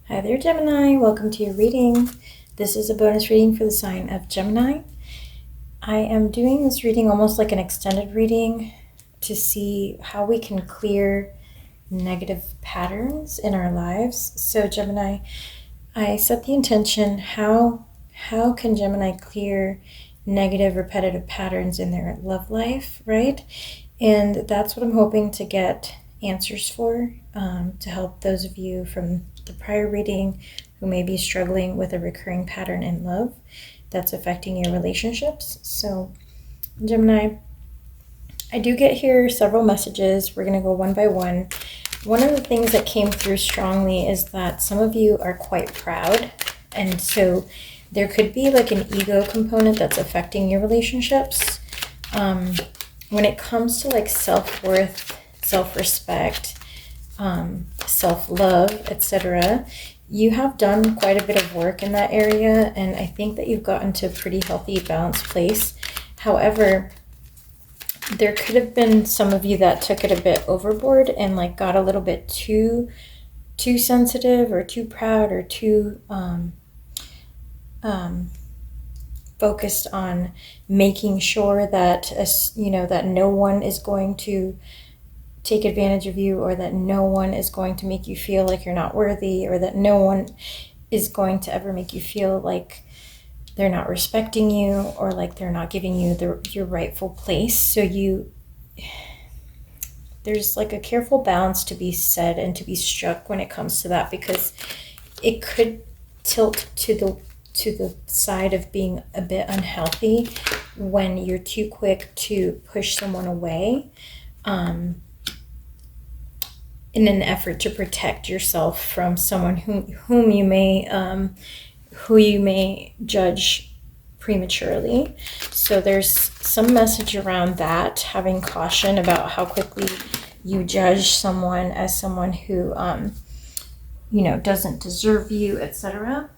Hi there, Gemini. Welcome to your reading. This is a bonus reading for the sign of Gemini. I am doing this reading almost like an extended reading to see how we can clear negative patterns in our lives. So Gemini, I set the intention, how can Gemini clear negative repetitive patterns in their love life, right? And that's what I'm hoping to get answers for, to help those of you from the prior reading who may be struggling with a recurring pattern in love that's affecting your relationships. So Gemini, I do get here several messages. We're going to go one by one. One of the things that came through strongly is that some of you are quite proud, and so there could be like an ego component that's affecting your relationships. When it comes to like self-worth, self-respect, self-love, etc., you have done quite a bit of work in that area, and I think that you've gotten to a pretty healthy, balanced place. However, there could have been some of you that took it a bit overboard and like got a little bit too sensitive or too proud or too focused on making sure that that no one is going to take advantage of you, or that no one is going to make you feel like you're not worthy, or that no one is going to ever make you feel like they're not respecting you, or like they're not giving you your rightful place. So there's like a careful balance to be said and to be struck when it comes to that, because it could tilt to the side of being a bit unhealthy when you're too quick to push someone away, in an effort to protect yourself from someone who you may judge prematurely. So there's some message around that, having caution about how quickly you judge someone as someone who doesn't deserve you, etc.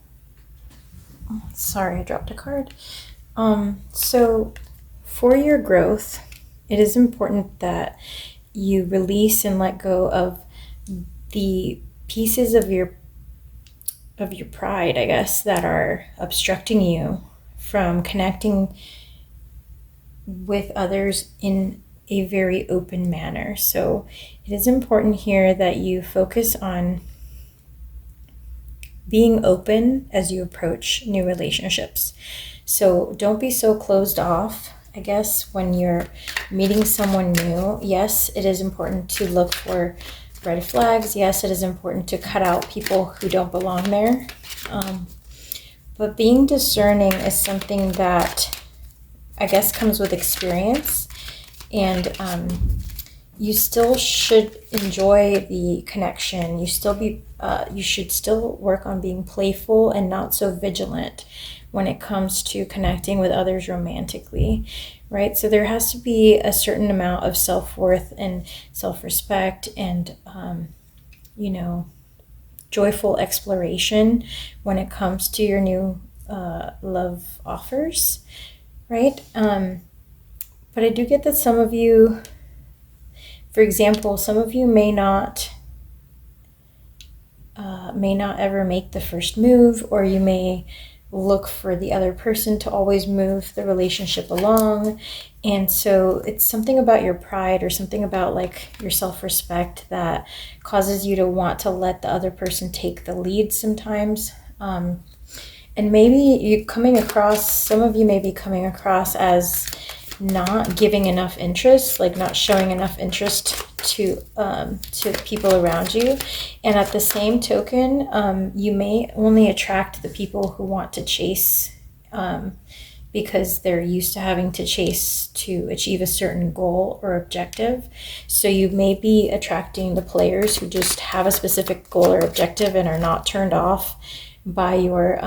Sorry, I dropped a card. So for your growth, it is important that you release and let go of the pieces of your pride, I guess, that are obstructing you from connecting with others in a very open manner. So it is important here that you focus on being open as you approach new relationships. So don't be so closed off, I guess, when you're meeting someone new. Yes, it is important to look for red flags. Yes, it is important to cut out people who don't belong there. But being discerning is something that I guess comes with experience, and you still should enjoy the connection. You should still work on being playful and not so vigilant when it comes to connecting with others romantically, right? So there has to be a certain amount of self-worth and self-respect and, joyful exploration when it comes to your new love offers, right? But I do get that some of you, for example, some of you may not ever make the first move, or you may look for the other person to always move the relationship along. And so it's something about your pride or something about like your self-respect that causes you to want to let the other person take the lead sometimes. And maybe some of you may be coming across as not giving enough interest, like not showing enough interest to people around you. And at the same token, you may only attract the people who want to chase, because they're used to having to chase to achieve a certain goal or objective. So you may be attracting the players who just have a specific goal or objective and are not turned off by your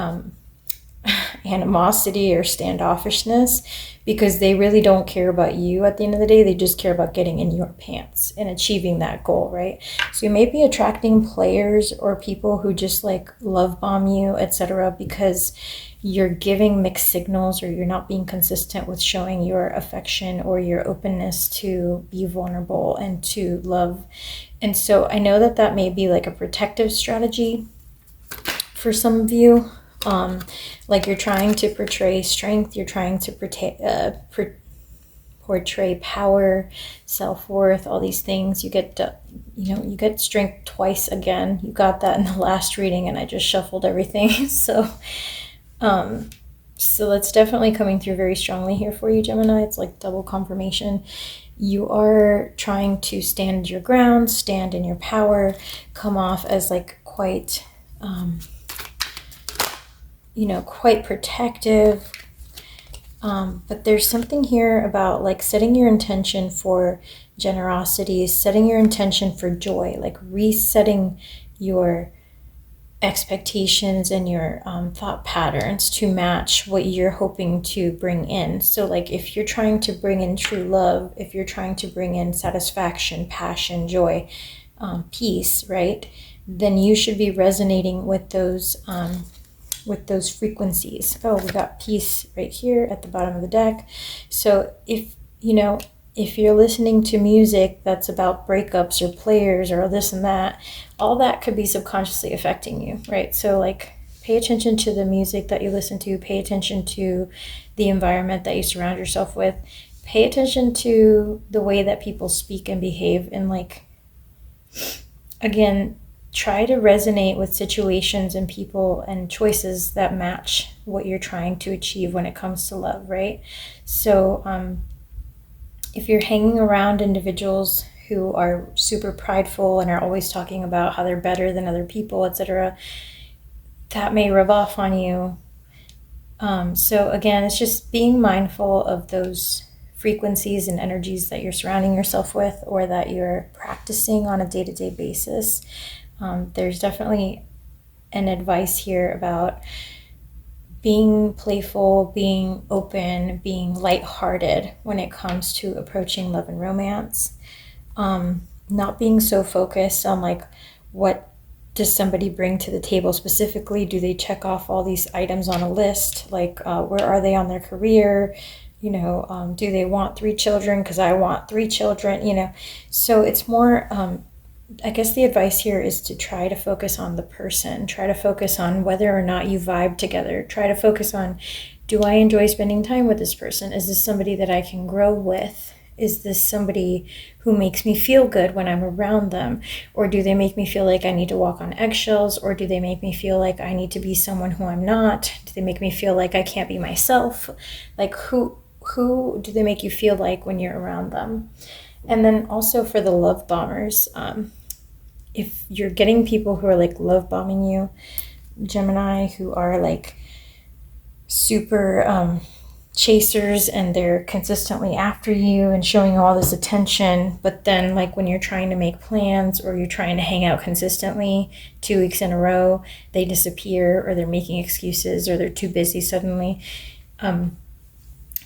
animosity or standoffishness, because they really don't care about you at the end of the day. They just care about getting in your pants and achieving that goal, right? So you may be attracting players or people who just like love bomb you, etc., because you're giving mixed signals, or you're not being consistent with showing your affection or your openness to be vulnerable and to love. And so I know that may be like a protective strategy for some of you. Like you're trying to portray strength, you're trying to portray power, self-worth, all these things. You get you get strength twice again. You got that in the last reading, and I just shuffled everything. So that's definitely coming through very strongly here for you, Gemini. It's like double confirmation. You are trying to stand your ground, stand in your power, come off as like quite quite protective. But there's something here about like setting your intention for generosity, setting your intention for joy, like resetting your expectations and your thought patterns to match what you're hoping to bring in. So like if you're trying to bring in true love, if you're trying to bring in satisfaction, passion, joy, peace, right, then you should be resonating with those frequencies. Oh, we got peace right here at the bottom of the deck. So if you're listening to music that's about breakups or players or this and that, all that could be subconsciously affecting you, right? So like pay attention to the music that you listen to, pay attention to the environment that you surround yourself with, pay attention to the way that people speak and behave, and like, again, try to resonate with situations and people and choices that match what you're trying to achieve when it comes to love, right? So if you're hanging around individuals who are super prideful and are always talking about how they're better than other people, etc., that may rub off on you. So again, it's just being mindful of those frequencies and energies that you're surrounding yourself with or that you're practicing on a day-to-day basis. There's definitely an advice here about being playful, being open, being lighthearted when it comes to approaching love and romance. Not being so focused on like, what does somebody bring to the table specifically? Do they check off all these items on a list? Like, where are they on their career? Do they want 3 children? Because I want 3 children, So it's more, I guess the advice here is to try to focus on the person, try to focus on whether or not you vibe together, try to focus on, do I enjoy spending time with this person? Is this somebody that I can grow with? Is this somebody who makes me feel good when I'm around them? Or do they make me feel like I need to walk on eggshells? Or do they make me feel like I need to be someone who I'm not? Do they make me feel like I can't be myself? Like who do they make you feel like when you're around them? And then also for the love bombers, if you're getting people who are like love bombing you, Gemini, who are like super chasers and they're consistently after you and showing you all this attention, but then like when you're trying to make plans or you're trying to hang out consistently 2 weeks in a row, they disappear or they're making excuses or they're too busy suddenly.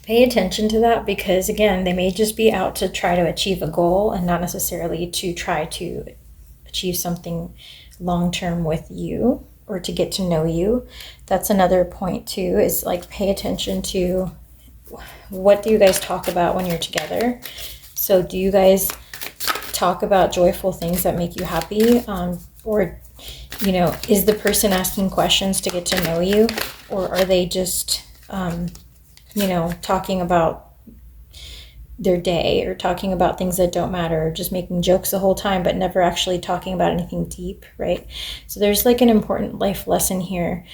Pay attention to that, because again, they may just be out to try to achieve a goal and not necessarily to try to achieve something long-term with you or to get to know you. That's another point too, is like pay attention to what do you guys talk about when you're together. So do you guys talk about joyful things that make you happy? Or is the person asking questions to get to know you? Or are they just talking about their day or talking about things that don't matter, or just making jokes the whole time but never actually talking about anything deep, right? So there's like an important life lesson here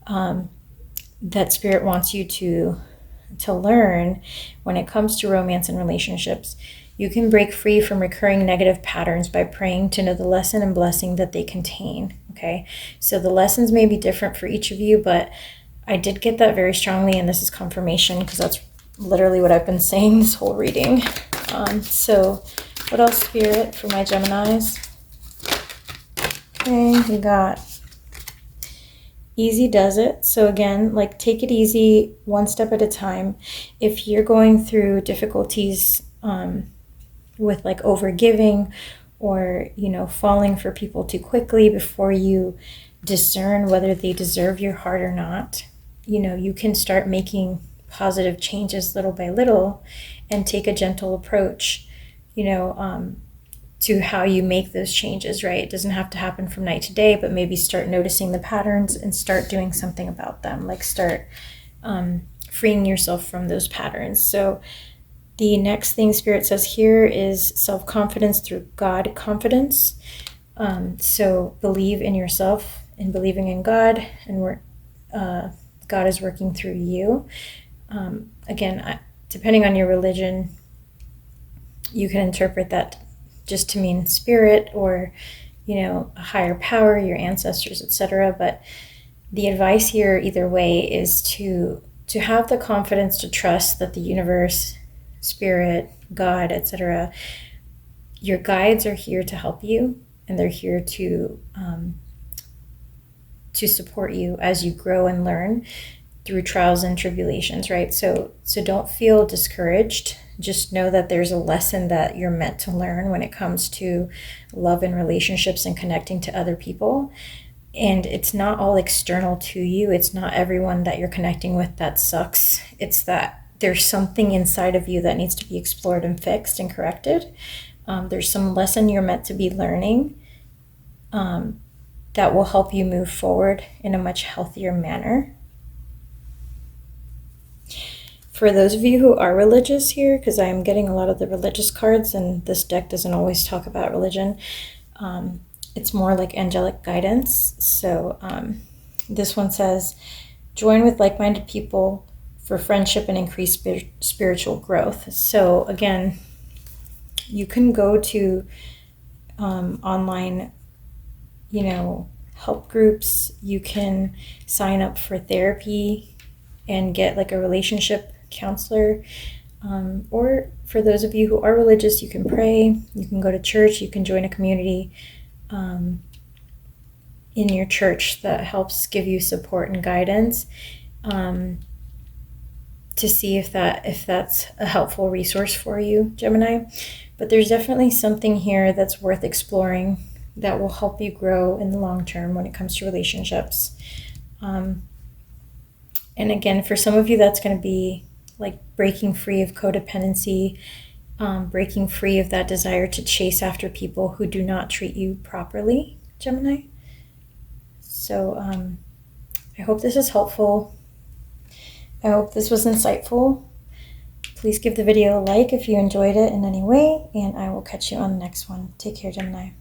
that Spirit wants you to learn when it comes to romance and relationships. You can break free from recurring negative patterns by praying to know the lesson and blessing that they contain, okay? So the lessons may be different for each of you, but I did get that very strongly, and this is confirmation because that's literally what I've been saying this whole reading. So what else, Spirit, for my Geminis? Okay, we got easy does it. So again, like take it easy, one step at a time. If you're going through difficulties with like overgiving or, falling for people too quickly before you discern whether they deserve your heart or not, you can start making positive changes little by little and take a gentle approach. how you make those changes, right? It doesn't have to happen from night to day, but maybe start noticing the patterns and start doing something about them, like start freeing yourself from those patterns. So the next thing Spirit says here is self-confidence through God confidence. So believe in yourself and believing in God, and God is working through you. Again, depending on your religion, you can interpret that just to mean spirit or, a higher power, your ancestors, etc. But the advice here, either way, is to have the confidence to trust that the universe, spirit, God, etc., your guides are here to help you, and they're here to support you as you grow and learn through trials and tribulations, right? So don't feel discouraged. Just know that there's a lesson that you're meant to learn when it comes to love and relationships and connecting to other people. And it's not all external to you. It's not everyone that you're connecting with that sucks. It's that there's something inside of you that needs to be explored and fixed and corrected. There's some lesson you're meant to be learning that will help you move forward in a much healthier manner. For those of you who are religious here, because I'm getting a lot of the religious cards, and this deck doesn't always talk about religion, it's more like angelic guidance. So this one says, join with like-minded people for friendship and increased spiritual growth. So again, you can go to online, help groups. You can sign up for therapy and get like a relationship counselor. Or for those of you who are religious, you can pray, you can go to church, you can join a community in your church that helps give you support and guidance, to see if that's a helpful resource for you, Gemini. But there's definitely something here that's worth exploring that will help you grow in the long term when it comes to relationships. And again, for some of you, that's going to be like breaking free of codependency, breaking free of that desire to chase after people who do not treat you properly, Gemini. So I hope this is helpful. I hope this was insightful. Please give the video a like if you enjoyed it in any way, and I will catch you on the next one. Take care, Gemini.